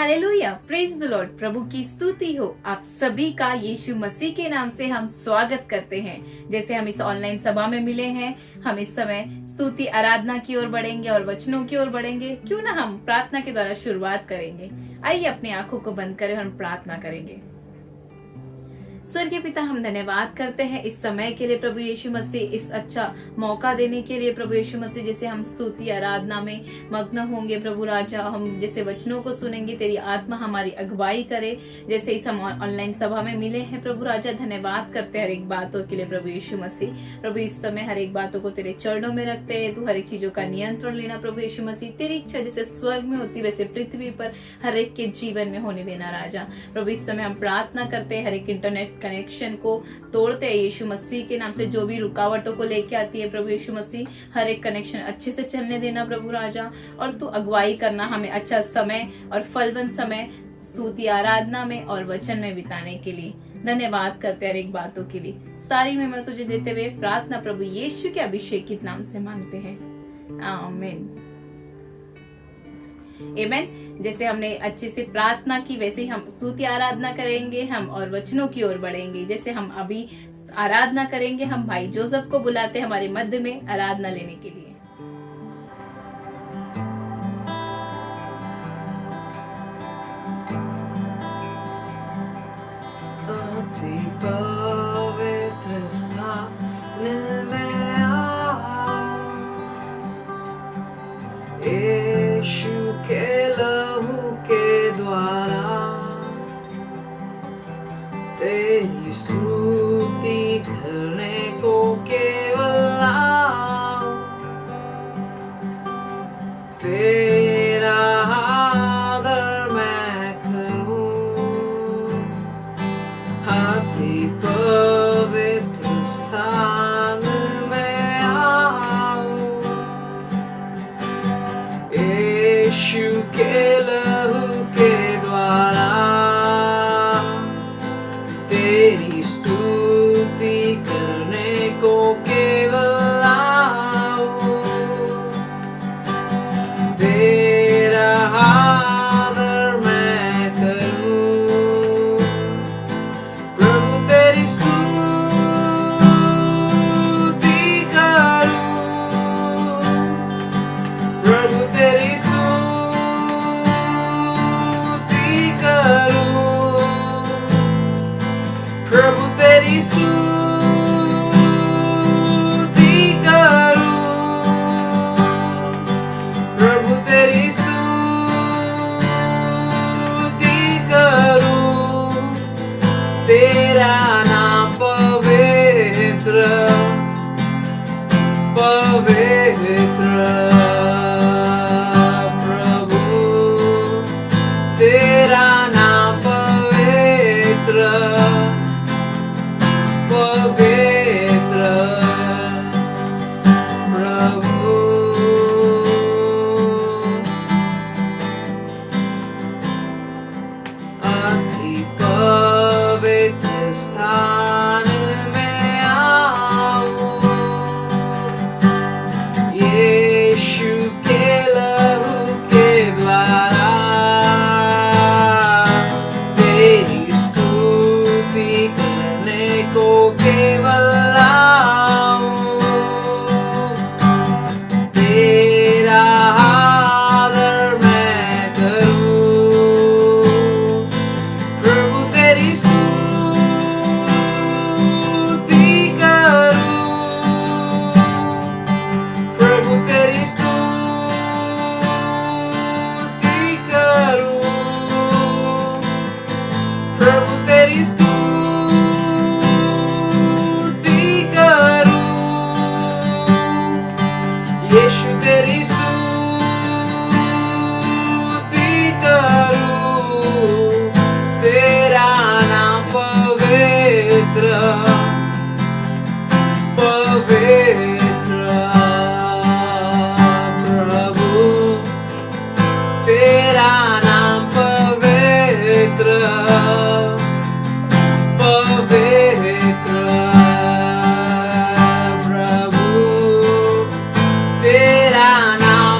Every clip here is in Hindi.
Hallelujah, praise the Lord. प्रभु की स्तुति हो। आप सभी का यीशु मसीह के नाम से हम स्वागत करते हैं। जैसे हम इस ऑनलाइन सभा में मिले हैं, हम इस समय स्तुति आराधना की ओर बढ़ेंगे और वचनों की ओर बढ़ेंगे। क्यों ना हम प्रार्थना के द्वारा शुरुआत करेंगे। आइए अपनी आंखों को बंद करें, हम प्रार्थना करेंगे। स्वर्गीय पिता, हम धन्यवाद करते हैं इस समय के लिए प्रभु यीशु मसीह, इस अच्छा मौका देने के लिए प्रभु यीशु मसीह। जैसे हम स्तुति आराधना में मग्न होंगे प्रभु राजा, हम जैसे वचनों को सुनेंगे, तेरी आत्मा हमारी अगुवाई करे। जैसे इस हम ऑनलाइन सभा में मिले हैं प्रभु राजा, धन्यवाद करते हैं हर एक बातों के लिए प्रभु यीशु मसीह। प्रभु इस समय हर एक बातों को तेरे चरणों में रखते हैं। तू हर एक चीजों का नियंत्रण लेना प्रभु यीशु मसीह। तेरी इच्छा जैसे स्वर्ग में होती वैसे पृथ्वी पर हर एक के जीवन में होने देना राजा। प्रभु इस समय हम प्रार्थना करते हैं, हर एक इंटरनेट कनेक्शन को तोड़ते हैं यीशु मसीह के नाम से। जो भी रुकावटों को लेके आती है प्रभु यीशु मसीह, हर एक कनेक्शन अच्छे से चलने देना प्रभु राजा। और तू अगुवाई करना हमें अच्छा समय और फलवंत समय स्तुति आराधना में और वचन में बिताने के लिए। धन्यवाद करते हैं हर एक बातों के लिए। सारी महिमा तुझे देते हुए प्रार्थना प्रभु यीशु के अभिषेकित नाम से मांगते हैं, आमीन। आमीन। जैसे हमने अच्छे से प्रार्थना की, वैसे ही हम स्तुति आराधना करेंगे हम और वचनों की ओर बढ़ेंगे। जैसे हम अभी आराधना करेंगे, हम भाई जोसेफ को बुलाते हैं हमारे मध्य में आराधना लेने के लिए। यीशु के लहू के द्वारा तेरी स्तुति करने को केवल आओ। तेरा आदर मैं करूं, अति पवित्र स्थान में आऊं। यीशु के लहू के द्वारा तेरी स्तुति करने को केवल आओ। तेरा आदर मैं करूं, प्रभु तेरी स्तुति करूं, प्रभु तेरी प्रभु तेरी स्तुति करूं, प्रभु तेरी स्तुति करूं। तेरा नाम पवित्र पवित्र प्रभु, तेरा नाम पवित्र पवित्र प्रभु। अति पवित्र स्थान में आओ। यीशु के लहू के द्वारा तेरी स्तुति करने को केवल आओ। तेरा आदर मैं करूं, प्रभु तेरी स्तुति करूं, प्रभु तेरी स्तुति करूं, प्रभु तेरी स्तुति करूं। यीशु तेरी स्तुति करूं। तेरा नाम पवित्र पवित्र प्रभु, तेरा नाम पवित्र पवित्र प्रभु, तेरा नाम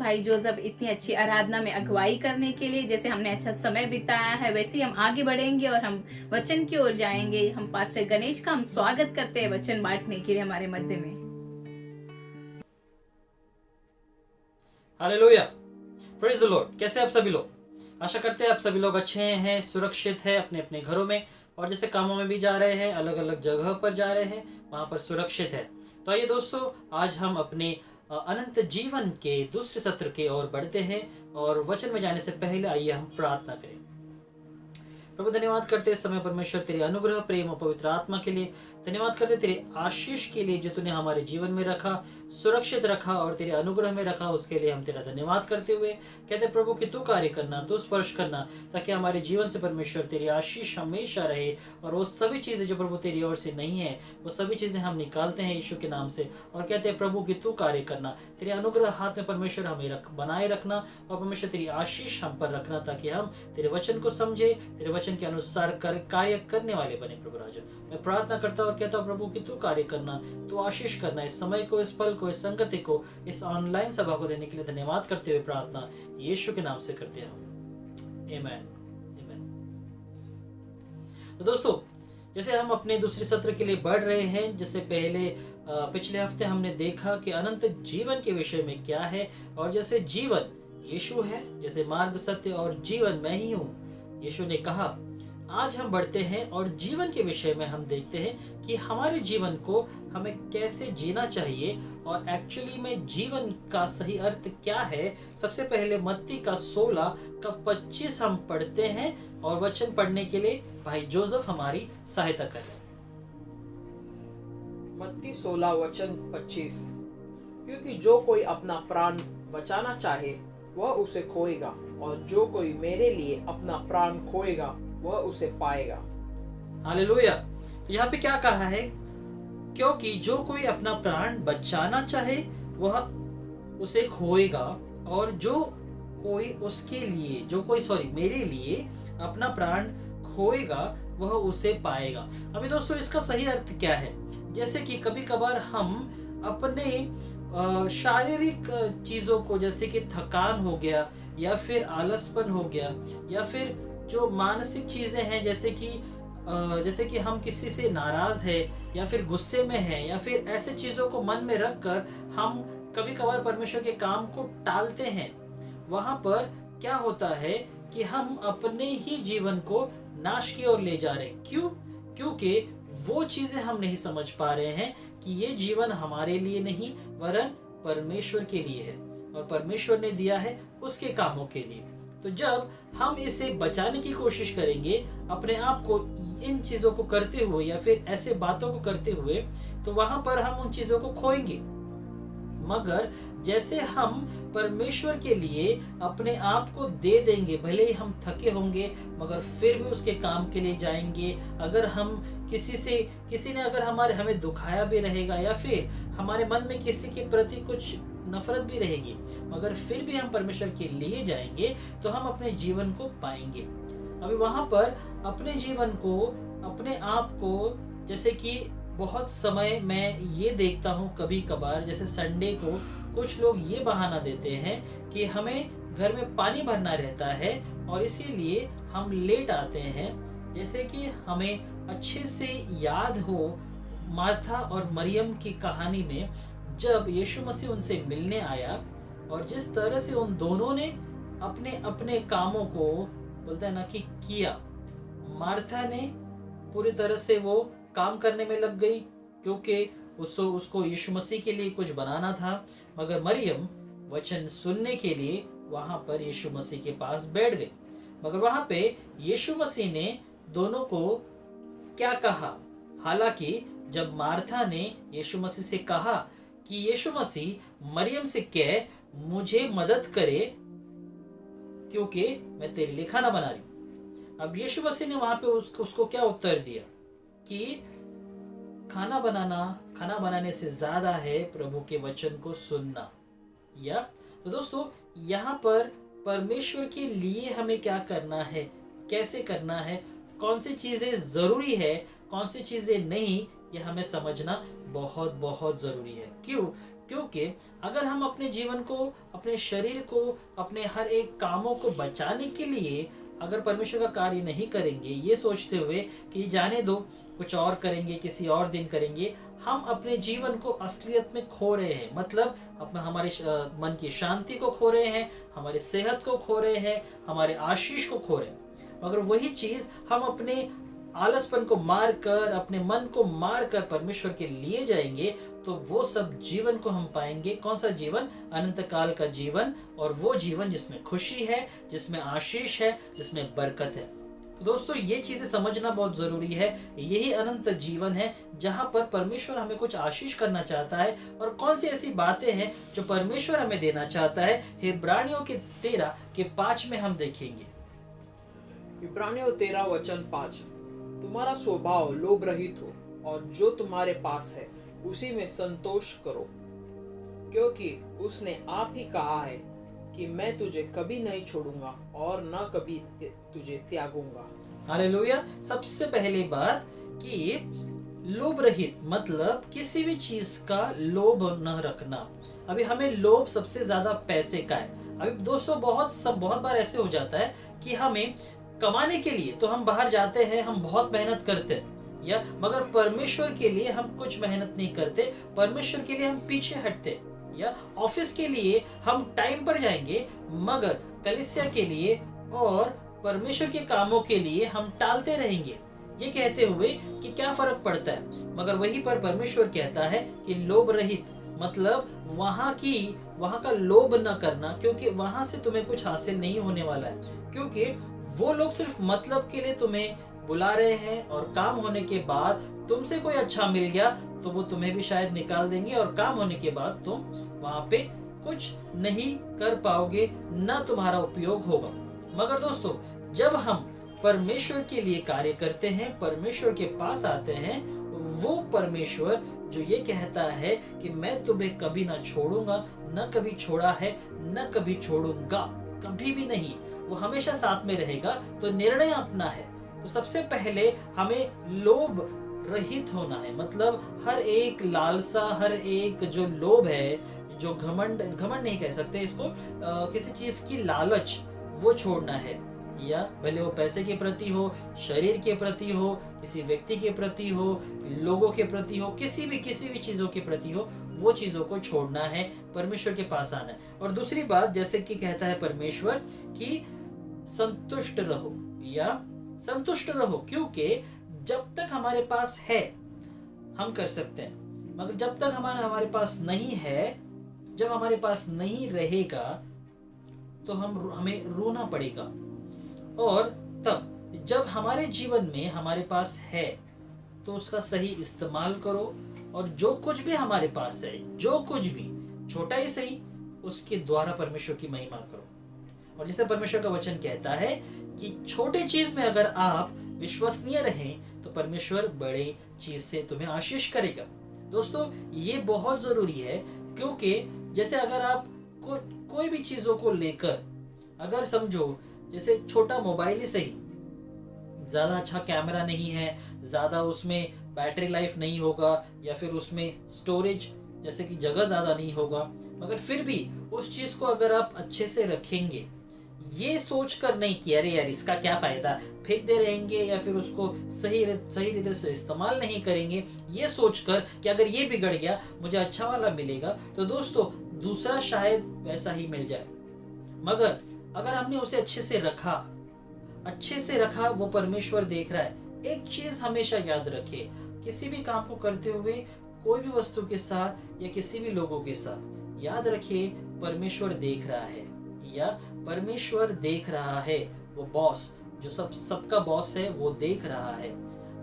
भाई जोसेफ इतनी अच्छी आराधना में अगुवाई करने के लिए। जैसे हमने अच्छा समय बिताया है वैसे ही हम आगे बढ़ेंगे और हम वचन की ओर जाएंगे। हम पास्टर गणेश का हम स्वागत करते हैं वचन बांटने के लिए हमारे मध्य में। Hallelujah, praise the Lord. कैसे आप सभी लोग? आशा करते हैं आप सभी लोग अच्छे हैं, सुरक्षित हैं अपने अपने घरों में, और जैसे कामों में भी जा रहे हैं, अलग अलग जगह पर जा रहे हैं, वहां पर सुरक्षित है। तो आइए दोस्तों, आज हम अपने अनंत जीवन के दूसरे सत्र की ओर बढ़ते हैं, और वचन में जाने से पहले आइए हम प्रार्थना करें। प्रभु, धन्यवाद करते इस समय परमेश्वर तेरे अनुग्रह, प्रेम और पवित्र आत्मा के लिए। धन्यवाद करते तेरे आशीष के लिए जो तूने हमारे जीवन में रखा, सुरक्षित रखा और तेरे अनुग्रह में रखा, उसके लिए हम तेरा धन्यवाद करते हुए कहते प्रभु कि तू कार्य करना, तू स्पर्श करना, ताकि हमारे जीवन से परमेश्वर तेरी आशीष हमेशा रहे। और वो सभी चीजें जो प्रभु तेरी ओर से नहीं है, वो सभी चीजें हम निकालते हैं यीशु के नाम से, और कहते हैं प्रभु कि तू कार्य करना, तेरे अनुग्रह हाथ में परमेश्वर हमें बनाए रखना, और परमेश्वर तेरी आशीष हम पर रखना, ताकि हम तेरे वचन को समझे, तेरे वचन के अनुसार कार्य करने वाले बने। प्रभु राजा, मैं प्रार्थना करता और कहता हूँ प्रभु कि तू कार्य करना, तू आशीष करना। इस समय को, इस पल को, इस संगति को, इस ऑनलाइन सभा को देने के लिए धन्यवाद करते हुए प्रार्थना यीशु के नाम से करते हैं, आमीन, आमीन। तो दोस्तों, जैसे हम अपने दूसरे सत्र के लिए बढ़ रहे हैं, जैसे पिछले हफ्ते हमने देखा कि अनंत जीवन के विषय में क्या है, और जैसे जीवन यीशु है, जैसे मार्ग, सत्य और जीवन मैं ही हूँ, यीशु ने कहा। आज हम बढ़ते हैं और जीवन के विषय में हम देखते हैं कि हमारे जीवन को हमें कैसे जीना चाहिए, और एक्चुअली में जीवन का सही अर्थ क्या है। सबसे पहले मत्ती का 16 का 25 हम पढ़ते हैं, और वचन पढ़ने के लिए भाई जोसेफ हमारी सहायता करें। मत्ती 16 वचन 25। क्योंकि जो कोई अपना प्राण बचाना चाहे वह उसे खोएगा, और जो कोई मेरे लिए अपना प्राण खोएगा वह उसे पाएगा। हालेलुया। तो यहाँ पे क्या कहा है? क्योंकि जो कोई अपना प्राण बचाना चाहे वह उसे खोएगा, और जो कोई मेरे लिए अपना प्राण खोएगा वह उसे पाएगा। अभी दोस्तों, इसका सही अर्थ क्या है? जैसे कि कभी कभार हम अपने शारीरिक चीजों को, जैसे कि थकान हो गया, या फिर आलसपन हो गया, या फिर जो मानसिक चीजें हैं, जैसे कि हम किसी से नाराज है, या फिर गुस्से में है, या फिर ऐसे चीजों को मन में रखकर हम कभी कभार परमेश्वर के काम को टालते हैं। वहां पर क्या होता है कि हम अपने ही जीवन को नाश की ओर ले जा रहे हैं। क्यों? क्योंकि वो चीजें हम नहीं समझ पा रहे हैं कि ये जीवन हमारे लिए नहीं, वरन परमेश्वर के लिए है, और परमेश्वर ने दिया है उसके कामों के लिए। तो जब हम इसे बचाने की कोशिश करेंगे अपने आप को इन चीजों को करते हुए, या फिर ऐसे बातों को करते हुए, तो वहां पर हम उन चीजों को खोएंगे। मगर जैसे हम परमेश्वर के लिए अपने आप को दे देंगे, भले ही हम थके होंगे मगर फिर भी उसके काम के लिए जाएंगे। अगर हम किसी ने अगर हमें दुखाया भी रहेगा, या फिर हमारे मन में किसी के प्रति कुछ नफरत भी रहेगी, मगर फिर भी हम परमेश्वर के लिए जाएंगे, तो हम अपने जीवन को पाएंगे। अभी वहां पर अपने जीवन को, अपने आप को, जैसे कि बहुत समय मैं ये देखता हूँ कभी कभार, जैसे संडे को कुछ लोग ये बहाना देते हैं कि हमें घर में पानी भरना रहता है और इसीलिए हम लेट आते हैं। जैसे कि हमें अच्छे से याद हो मार्था और मरियम की कहानी में, जब यीशु मसीह उनसे मिलने आया, और जिस तरह से उन दोनों ने अपने अपने कामों को, बोलते हैं ना कि किया। मार्था ने पूरी तरह से वो काम करने में लग गई, क्योंकि उसको यीशु मसीह के लिए कुछ बनाना था। मगर मरियम वचन सुनने के लिए वहां पर यीशु मसीह के पास बैठ गई। मगर वहां पे यीशु मसीह ने दोनों को क्या कहा? हालांकि जब मार्था ने यीशु मसीह से कहा कि यीशु मसीह मरियम से कह मुझे मदद करे, क्योंकि मैं तेरे लिए खाना बना रही हूं। अब यीशु मसीह ने वहां पे उसको क्या उत्तर दिया कि खाना बनाने से ज्यादा है प्रभु के वचन को सुनना। या तो दोस्तों, यहाँ पर परमेश्वर के लिए हमें क्या करना है, कैसे करना है, कौन सी चीजें जरूरी है, कौन सी चीजें नहीं, ये हमें समझना बहुत बहुत जरूरी है। क्यों? क्योंकि अगर हम अपने जीवन को, अपने शरीर को, अपने हर एक कामों को बचाने के लिए अगर परमेश्वर का कार्य नहीं करेंगे, ये सोचते हुए कि जाने दो, कुछ और करेंगे, किसी और दिन करेंगे, हम अपने जीवन को असलियत में खो रहे हैं। मतलब अपना हमारे मन की शांति को खो रहे हैं, हमारी सेहत को खो रहे हैं, हमारे आशीष को खो रहे हैं। मगर वही चीज हम अपने आलसपन को मार कर, अपने मन को मार कर परमेश्वर के लिए जाएंगे, तो वो सब जीवन को हम पाएंगे। कौन सा जीवन? अनंत काल का जीवन, और वो जीवन जिसमें खुशी है, जिसमें आशीष है, जिसमें बरकत है। तो दोस्तों, ये चीजें समझना बहुत जरूरी है। यही अनंत जीवन है जहां पर परमेश्वर हमें कुछ आशीष करना चाहता है। और कौन सी ऐसी बातें हैं जो परमेश्वर हमें देना चाहता है, इब्रानियों के 13:5 में हम देखेंगे। इब्रानियों 13:5, तुम्हारा स्वभाव लोभ रहित हो और जो तुम्हारे पास है उसी में संतोष करो, क्योंकि उसने आप ही कहा है कि मैं तुझे कभी नहीं छोड़ूंगा और न कभी तुझे त्यागूंगा। हालेलुया। सबसे पहली बात कि लोभ रहित, मतलब किसी भी चीज का लोभ न रखना। अभी हमें लोभ सबसे ज्यादा पैसे का है। अभी दोस्तों बहुत बार ऐसे हो जाता है कि हमें कमाने के लिए तो हम बाहर जाते हैं, हम बहुत मेहनत करते हैं, या मगर परमेश्वर के लिए हम कुछ मेहनत नहीं करते, परमेश्वर के लिए हम पीछे हटते, या ऑफिस के लिए हम टाइम पर जाएंगे मगर कलीसिया के लिए और परमेश्वर के कामों के लिए हम टालते रहेंगे, ये कहते हुए कि क्या फर्क पड़ता है। मगर वहीं पर परमेश्वर कहता है कि लोभ रहित, मतलब वहां का लोभ न करना, क्योंकि वहां से तुम्हें कुछ हासिल नहीं होने वाला है। क्योंकि वो लोग सिर्फ मतलब के लिए तुम्हें बुला रहे हैं, और काम होने के बाद तुमसे कोई अच्छा मिल गया तो वो तुम्हें भी शायद निकाल देंगे, और काम होने के बाद तुम वहां पे कुछ नहीं कर पाओगे, ना तुम्हारा उपयोग होगा। मगर दोस्तों, जब हम परमेश्वर के लिए कार्य करते हैं, परमेश्वर के पास आते हैं, वो परमेश्वर जो ये कहता है कि मैं तुम्हें कभी ना छोड़ूंगा, न कभी छोड़ा है, न कभी छोड़ूंगा, कभी भी नहीं, वो हमेशा साथ में रहेगा, तो निर्णय अपना है। तो सबसे पहले हमें लोभ रहित होना है, मतलब हर एक लालसा, हर एक जो लोभ है, जो घमंड नहीं कह सकते इसको, किसी चीज की लालच, वो छोड़ना है। या भले वो पैसे के प्रति हो, शरीर के प्रति हो, किसी व्यक्ति के प्रति हो, लोगों के प्रति हो, किसी भी चीजों के प्रति हो, वो चीजों को छोड़ना है, परमेश्वर के पास आना है। और दूसरी बात, जैसे कि कहता है परमेश्वर कि संतुष्ट रहो, या संतुष्ट रहो, क्योंकि जब तक हमारे पास है हम कर सकते हैं, मगर जब तक हमारे पास नहीं है, जब हमारे पास नहीं रहेगा तो हमें रोना पड़ेगा। और तब जब हमारे जीवन में हमारे पास है तो उसका सही इस्तेमाल करो, और जो कुछ भी हमारे पास है, जो कुछ भी छोटा ही सही, उसके द्वारा परमेश्वर की महिमा करो। और जैसे परमेश्वर का वचन कहता है कि छोटे चीज में अगर आप विश्वसनीय रहें तो परमेश्वर बड़े चीज से तुम्हें आशीष करेगा। दोस्तों, ये बहुत जरूरी है, क्योंकि जैसे अगर आप कोई भी चीजों को लेकर, अगर समझो जैसे छोटा मोबाइल ही सही, ज्यादा अच्छा कैमरा नहीं है, ज्यादा उसमें बैटरी लाइफ नहीं होगा, या फिर उसमें स्टोरेज जैसे कि जगह ज्यादा नहीं होगा, मगर फिर भी उस चीज को अगर आप अच्छे से रखेंगे, ये सोचकर नहीं कि अरे यार इसका क्या फायदा, फेंक दे रहेंगे, या फिर उसको सही रीति से इस्तेमाल नहीं करेंगे, ये सोचकर कि अगर ये बिगड़ गया मुझे अच्छा वाला मिलेगा, तो दोस्तों दूसरा शायद वैसा ही मिल जाए। मगर अगर हमने उसे अच्छे से रखा, वो परमेश्वर देख रहा है। एक चीज हमेशा याद रखिए, किसी भी काम को करते हुए, कोई भी वस्तु के साथ या किसी भी लोगों के साथ, याद रखिए परमेश्वर देख रहा है, या परमेश्वर देख रहा है। वो बॉस जो सबका बॉस है, वो देख रहा है।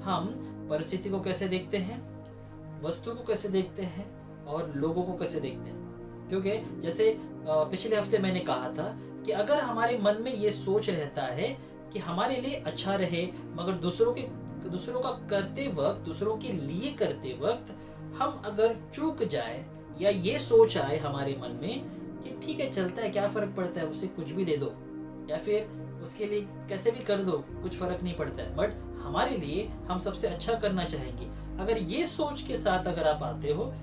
हम परिस्थिति को कैसे देखते हैं, वस्तु को कैसे देखते हैं, और लोगों को कैसे देखते हैं। क्योंकि जैसे पिछले हफ्ते मैंने कहा था कि अगर हमारे मन में ये सोच रहता है कि हमारे लिए अच्छा रहे, मगर दूसरों का करते वक्त, दूसरों के लिए करते वक्त हम अगर चूक जाए, या ये सोच आए हमारे मन में कि ठीक है चलता है, क्या फर्क पड़ता है, उसे कुछ भी दे दो, या फिर उसके लिए कैसे भी कर दो, कुछ फर्क नहीं पड़ता है, बट हमारे लिए हम सबसे अच्छा करना चाहेंगे। अगर ये सोच के साथ अगर आप आते हो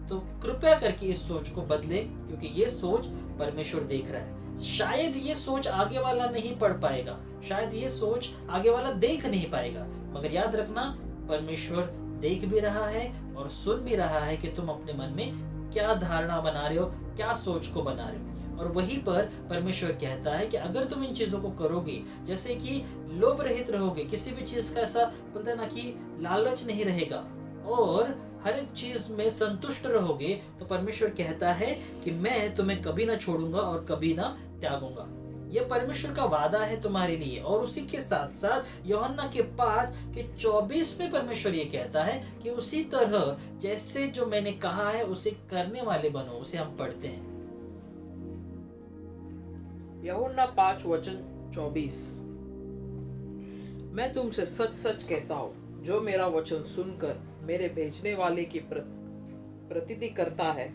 तो कृपया करके इस सोच को बदले, क्योंकि ये सोच परमेश्वर देख रहा है। शायद ये सोच आगे वाला नहीं पढ़ पाएगा, शायद ये सोच आगे वाला देख नहीं पाएगा, मगर याद रखना परमेश्वर देख भी रहा है और सुन भी रहा है कि तुम अपने मन में क्या धारणा बना रहे हो, क्या सोच को बना रहे हो। और वहीं पर परमेश्वर कहता है कि अगर तुम इन चीजों को करोगे, जैसे कि लोभ रहित रहोगे, किसी भी चीज का ऐसा बोलते ना कि लालच नहीं रहेगा और हर एक चीज में संतुष्ट रहोगे, तो परमेश्वर कहता है कि मैं तुम्हें कभी ना छोड़ूंगा और कभी ना त्यागूंगा। यह परमेश्वर का वादा है तुम्हारे लिए। और उसी के साथ साथ यूहन्ना के 5:24 में परमेश्वर ये कहता है कि उसी तरह जैसे जो मैंने कहा है उसे करने वाले बनो। उसे हम पढ़ते हैं, यूहन्ना 5:24। मैं तुमसे सच सच कहता हूँ, जो मेरा वचन सुनकर मेरे भेजने वाले की प्रतीति करता है,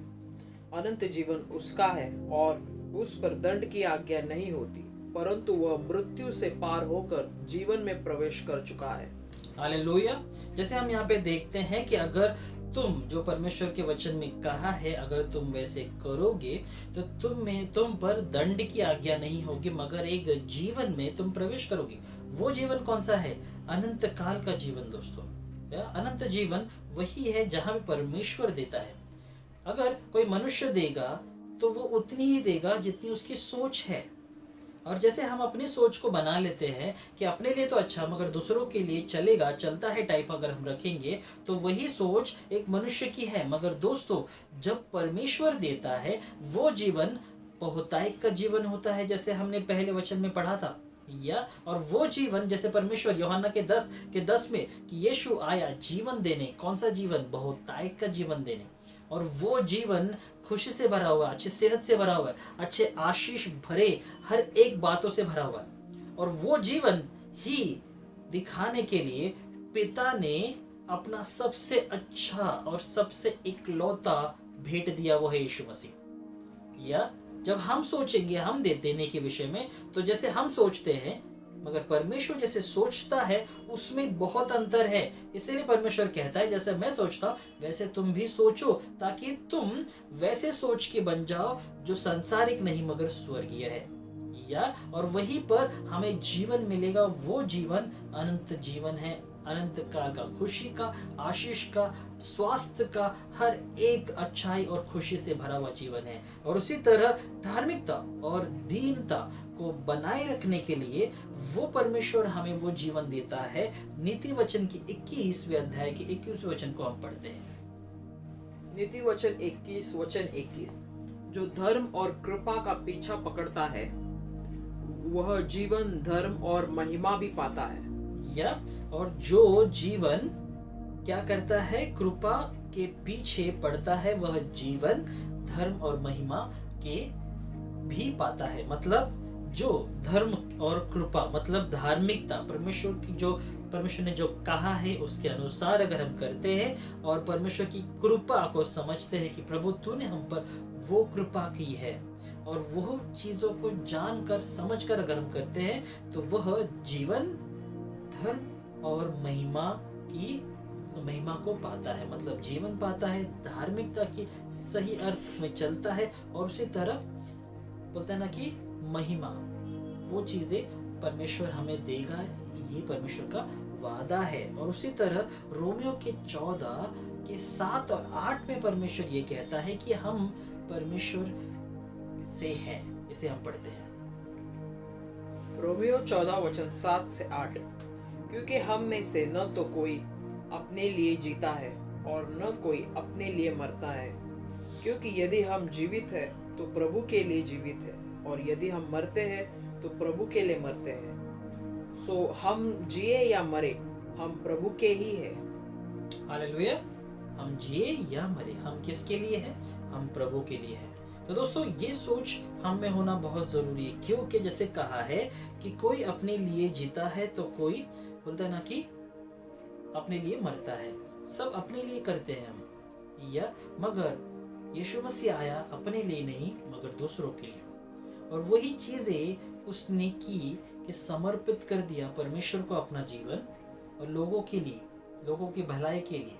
अनंत जीवन उसका है और उस पर दंड की आज्ञा नहीं होती, परंतु वह मृत्यु से पार होकर जीवन में प्रवेश कर चुका है। हालेलुया। जैसे हम यहाँ पे देखते हैं कि अगर तुम जो परमेश्वर के वचन में कहा है, अगर तुम वैसे करोगे तो तुम पर दंड की आज्ञा नहीं होगी, मगर एक जीवन में तुम प्रवेश करोगे। वो जीवन कौन सा है? अनंत काल का जीवन दोस्तों। अनंत जीवन वही है जहां पे परमेश्वर देता है। अगर कोई मनुष्य देगा तो वो उतनी ही देगा जितनी उसकी सोच है। और जैसे हम अपनी सोच को बना लेते हैं कि अपने लिए तो अच्छा मगर दूसरों के लिए चलता है टाइप अगर हम रखेंगे, तो वही सोच एक मनुष्य की है। मगर दोस्तों, जब परमेश्वर देता है वो जीवन बहुतायत का जीवन होता है, जैसे हमने पहले वचन में पढ़ा था। और वो जीवन जैसे परमेश्वर यूहन्ना के 10 में कि यीशु आया जीवन देने। कौन सा जीवन? बहुतायत का जीवन देने। और वो जीवन खुशी से भरा हुआ, अच्छी सेहत से भरा हुआ है, अच्छे आशीष भरे हर एक बातों से भरा हुआ है। और वो जीवन ही दिखाने के लिए पिता ने अपना सबसे अच्छा और सबसे इकलौता भेंट दिया, वो है यीशु मसीह। या जब हम सोचेंगे हम देने के विषय में, तो जैसे हम सोचते हैं मगर परमेश्वर जैसे सोचता है उसमें बहुत अंतर है। इसीलिए परमेश्वर कहता है जैसे मैं सोचता हूं वैसे तुम भी सोचो, ताकि तुम वैसे सोच के बन जाओ जो सांसारिक नहीं मगर स्वर्गीय है। और वहीं पर हमें जीवन मिलेगा। वो जीवन अनंत जीवन है, अनंत काल का, खुशी का, आशीष का, स्वास्थ्य का, हर एक अच्छाई और खुशी से भरा हुआ जीवन है। और उसी तरह धार्मिकता और दीनता को बनाए रखने के लिए वो परमेश्वर हमें वो जीवन देता है। नीति वचन की 21वें अध्याय के 21वें वचन को हम पढ़ते हैं। नीति वचन 21 जो धर्म और कृपा का पीछा पकड़ता है वह जीवन, धर्म और महिमा भी पाता है। और जो जीवन क्या करता है? कृपा के पीछे पड़ता है, वह जीवन, धर्म और महिमा के भी पाता है। मतलब जो धर्म और कृपा मतलब धार्मिकता, परमेश्वर ने जो कहा है उसके अनुसार अगर हम करते हैं और परमेश्वर की कृपा को समझते हैं कि प्रभु तूने हम पर वो कृपा की है, और वो चीजों को जानकर समझकर अगर हम करते हैं तो वह जीवन, धर्म और महिमा को पाता है। मतलब जीवन पाता है, धार्मिकता की सही अर्थ में चलता है, और उसी तरह बोलते हैं ना कि महिमा, वो चीजें परमेश्वर हमें देगा। ये परमेश्वर का वादा है। और उसी तरह रोमियो के 14 के 7 और 8 में परमेश्वर ये कहता है कि हम परमेश्वर से हैं। इसे हम पढ़ते हैं, रोमियो 14 वचन 7 से 8। क्योंकि हम में से न तो कोई अपने लिए जीता है और न कोई अपने लिए मरता है, क्योंकि यदि हम जीवित हैं तो प्रभु के लिए जीवित है, और यदि हम मरते हैं तो प्रभु के लिए मरते हैं। सो हम जिए या मरे हम प्रभु के ही हैं। हालेलुया। हम जिए या मरे हम किसके लिए हैं? हम प्रभु के लिए हैं। तो दोस्तों, ये सोच हम में होना बहुत जरूरी है, क्योंकि जैसे कहा है कि कोई अपने लिए जीता है तो कोई बोलता है ना कि अपने लिए मरता है। सब अपने लिए करते हैं हम। मगर यीशु मसीह आया अपने लिए नहीं मगर दूसरों के लिए, और वही चीजें उसने की कि समर्पित कर दिया परमेश्वर को अपना जीवन, और लोगों के लिए, लोगों की भलाई के लिए।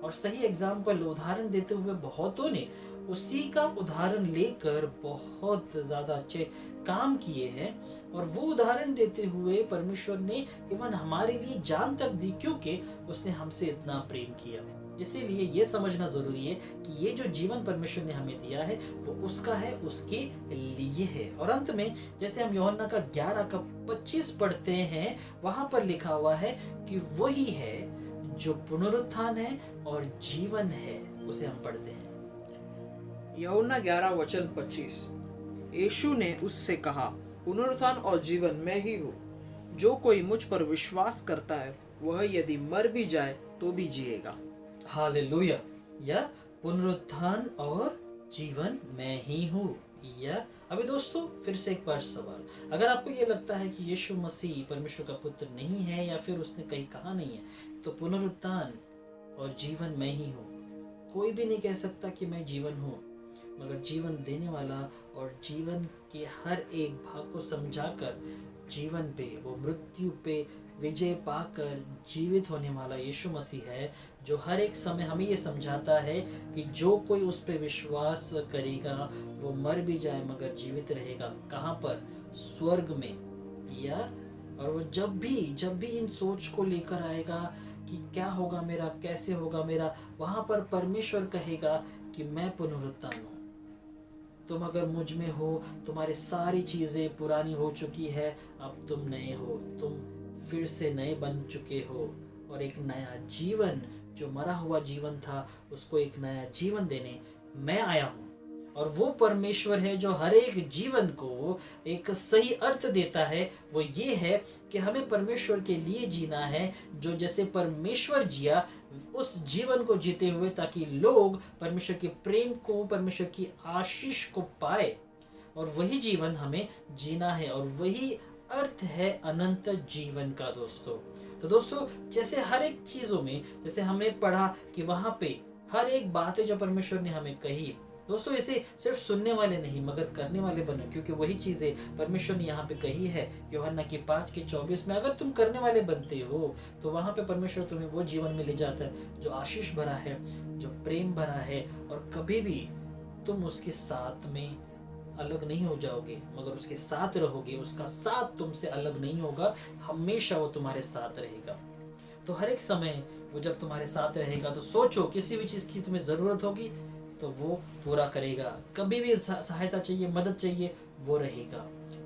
और सही एग्जाम्पल उदाहरण देते हुए बहुतों ने उसी का उदाहरण लेकर बहुत ज्यादा अच्छे काम किए हैं। और वो उदाहरण देते हुए परमेश्वर ने इवन हमारे लिए जान तक दी, क्योंकि उसने हमसे इतना प्रेम किया। इसीलिए ये समझना जरूरी है कि ये जो जीवन परमेश्वर ने हमें दिया है वो उसका है, उसके लिए है। और अंत में जैसे हम यूहन्ना का 11 का 25 पढ़ते हैं, वहां पर लिखा हुआ है कि वही है जो पुनरुत्थान है और जीवन है। उसे हम पढ़ते हैं। यूहन्ना 11 वचन 25। यीशु ने उससे कहा, पुनरुत्थान और जीवन मैं ही हूँ। जो कोई मुझ पर विश्वास करता है वह यदि मर भी जाए तो भी जिएगा। हालेलुया। या पुनरुत्थान और जीवन मैं ही हूँ। या अभी दोस्तों फिर से एक बार सवाल, अगर आपको ये लगता है कि यीशु मसीह परमेश्वर का पुत्र नहीं है या फिर उसने कहीं कहा नहीं है, तो पुनरुत्थान और जीवन मैं ही हूँ। कोई भी नहीं कह सकता कि मैं जीवन हूँ, मगर जीवन देने वाला और जीवन के हर एक भाग को समझाकर जीवन पे, वो मृत्यु पे विजय पाकर जीवित होने वाला यीशु मसीह है, जो हर एक समय हमें ये समझाता है कि जो कोई उस पर विश्वास करेगा वो मर भी जाए मगर जीवित रहेगा। कहाँ पर? स्वर्ग में। या और वो जब भी इन सोच को लेकर आएगा कि क्या होगा मेरा, कैसे होगा मेरा, वहां पर परमेश्वर कहेगा कि मैं पुनरुत्थान हूँ। तुम अगर मुझ में हो, तुम्हारी सारी चीजें पुरानी हो चुकी है, अब तुम नए हो, तुम फिर से नए बन चुके हो और एक नया जीवन, जो मरा हुआ जीवन था उसको एक नया जीवन देने मैं आया हूँ। और वो परमेश्वर है जो हर एक जीवन को एक सही अर्थ देता है। वो ये है कि हमें परमेश्वर के लिए जीना है, जो जैसे परमेश्वर जिया उस जीवन को जीते हुए, ताकि लोग परमेश्वर के प्रेम को, परमेश्वर की आशीष को पाए। और वही जीवन हमें जीना है और वही अर्थ है अनंत जीवन का दोस्तों। तो दोस्तों जैसे हर एक चीजों में, जैसे हमने पढ़ा कि वहां पे हर एक बातें जो परमेश्वर ने हमें कही, दोस्तों इसे सिर्फ सुनने वाले नहीं मगर करने वाले बनो, क्योंकि वही चीजें परमेश्वर ने यहाँ पे कही है यूहन्ना की 5:24 में। अगर तुम करने वाले बनते हो तो वहां पे परमेश्वर तुम्हें वो जीवन में ले जाता है जो आशीष भरा है, जो प्रेम भरा है, और कभी भी तुम उसके साथ में अलग नहीं हो जाओगे मगर उसके साथ रहोगे। उसका साथ तुमसे अलग नहीं होगा, हमेशा वो तुम्हारे साथ रहेगा। तो हर एक समय वो जब तुम्हारे साथ रहेगा तो सोचो, किसी भी चीज की तुम्हें जरूरत होगी तो वो पूरा करेगा। कभी भी सहायता चाहिए, मदद चाहिए, वो रहेगा।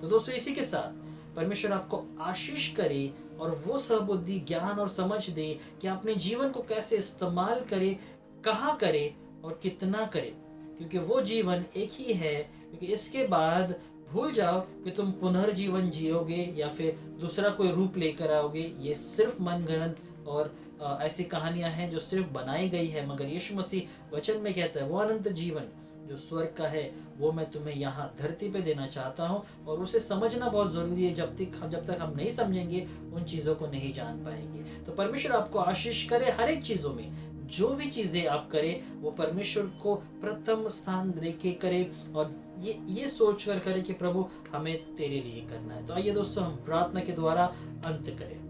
तो दोस्तों इसी के साथ परमेश्वर आपको आशीष करे और वो सबुद्धि, ज्ञान और समझ दे कि अपने जीवन को कैसे इस्तेमाल करे, कहाँ करे और कितना करे, क्योंकि वो जीवन एक ही है। क्योंकि इसके बाद भूल जाओ कि तुम पुनर्जीवन जियोगे या फिर दूसरा कोई रूप लेकर आओगे। ये सिर्फ मनगढ़ंत और ऐसी कहानियां हैं जो सिर्फ बनाई गई है, मगर यीशु मसीह वचन में कहता है वो अनंत जीवन जो स्वर्ग का है वो मैं तुम्हें यहाँ धरती पे देना चाहता हूँ। और उसे समझना बहुत जरूरी है। जब तक हम नहीं समझेंगे उन चीजों को नहीं जान पाएंगे। तो परमेश्वर आपको आशीष करे हर एक चीजों में। जो भी चीजें आप करें वो परमेश्वर को प्रथम स्थान देके करें और ये सोच कर करें कि प्रभु हमें तेरे लिए करना है। तो आइए दोस्तों हम प्रार्थना के द्वारा अंत करें।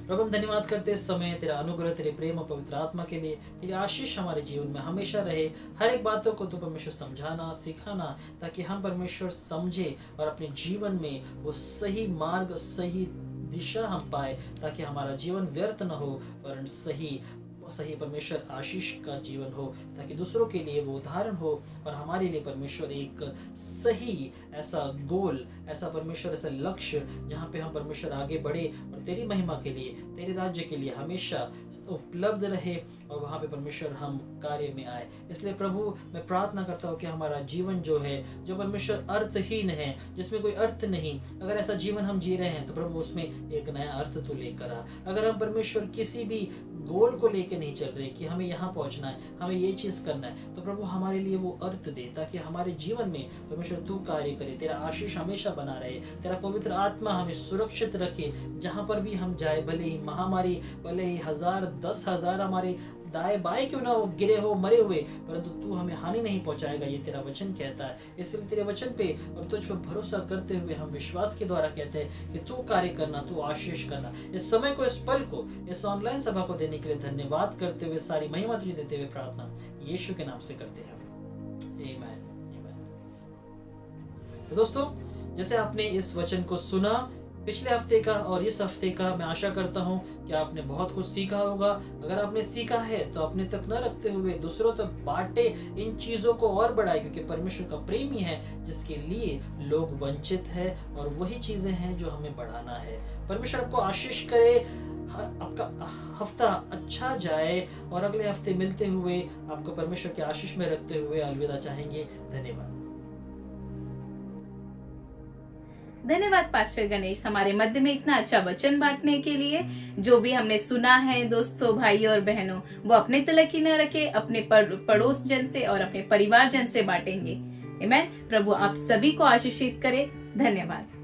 प्रभु हम धन्यवाद करते इस समय तेरा अनुग्रह, तेरे प्रेम और पवित्र आत्मा के लिए। तेरी आशीष हमारे जीवन में हमेशा रहे। हर एक बातों को तो परमेश्वर समझाना, सिखाना, ताकि हम परमेश्वर समझे और अपने जीवन में वो सही मार्ग, सही दिशा हम पाए, ताकि हमारा जीवन व्यर्थ न हो वरन सही परमेश्वर आशीष का जीवन हो, ताकि दूसरों के लिए वो उदाहरण हो और हमारे लिए परमेश्वर एक सही ऐसा गोल, ऐसा परमेश्वर ऐसा लक्ष्य जहाँ पे हम परमेश्वर आगे बढ़े और तेरी महिमा के लिए, तेरे राज्य के लिए हमेशा उपलब्ध रहे और वहाँ पे परमेश्वर हम कार्य में आए। इसलिए प्रभु मैं प्रार्थना करता हूँ कि हमारा जीवन जो है, जो परमेश्वर अर्थहीन है, जिसमें कोई अर्थ नहीं, अगर ऐसा जीवन हम जी रहे हैं तो प्रभु उसमें एक नया अर्थ तू लेकर आ। अगर हम परमेश्वर किसी भी गोल को लेके नहीं चल रहे कि हमें यहाँ पहुंचना है, हमें ये चीज करना है, तो प्रभु हमारे लिए वो अर्थ दे, ताकि हमारे जीवन में परमेश्वर तू कार्य करे, तेरा आशीष हमेशा बना रहे, तेरा पवित्र आत्मा हमें सुरक्षित रखे। जहाँ पर भी हम जाए, भले ही महामारी, भले ही 1000 10,000 हमारे दाएं बाएं क्यों ना हो, गिरे हो, मरे हुए, परंतु तू हमें हानि नहीं पहुंचाएगा, ये तेरा वचन कहता है। इसलिए तेरे वचन पे और तुझ पर भरोसा करते हुए हम विश्वास के द्वारा कहते हैं कि तू कार्य करना, तू आशीष करना। इस समय को, इस पल को, इस ऑनलाइन सभा को देने के लिए धन्यवाद करते हुए सारी महिमा तुझे देते हुए प्रार्थना यीशु के नाम से करते हैं। आमीन, आमीन। तो दोस्तों, जैसे आपने इस वचन को सुना पिछले हफ्ते का और इस हफ्ते का, मैं आशा करता हूं कि आपने बहुत कुछ सीखा होगा। अगर आपने सीखा है तो अपने तक न रखते हुए दूसरों तक बांटे, इन चीजों को और बढ़ाए, क्योंकि परमेश्वर का प्रेम ही है जिसके लिए लोग वंचित है, और वही चीजें हैं जो हमें बढ़ाना है। परमेश्वर आपको आशीष करे, आपका हफ्ता अच्छा जाए, और अगले हफ्ते मिलते हुए आपको परमेश्वर के आशीष में रखते हुए अलविदा चाहेंगे। धन्यवाद। धन्यवाद पास्टर गणेश, हमारे मध्य में इतना अच्छा वचन बांटने के लिए। जो भी हमने सुना है दोस्तों, भाई और बहनों, वो अपने तलक ही न रखे, अपने पड़ोस जन से और अपने परिवार जन से बांटेंगे। आमीन। प्रभु आप सभी को आशीषित करे। धन्यवाद।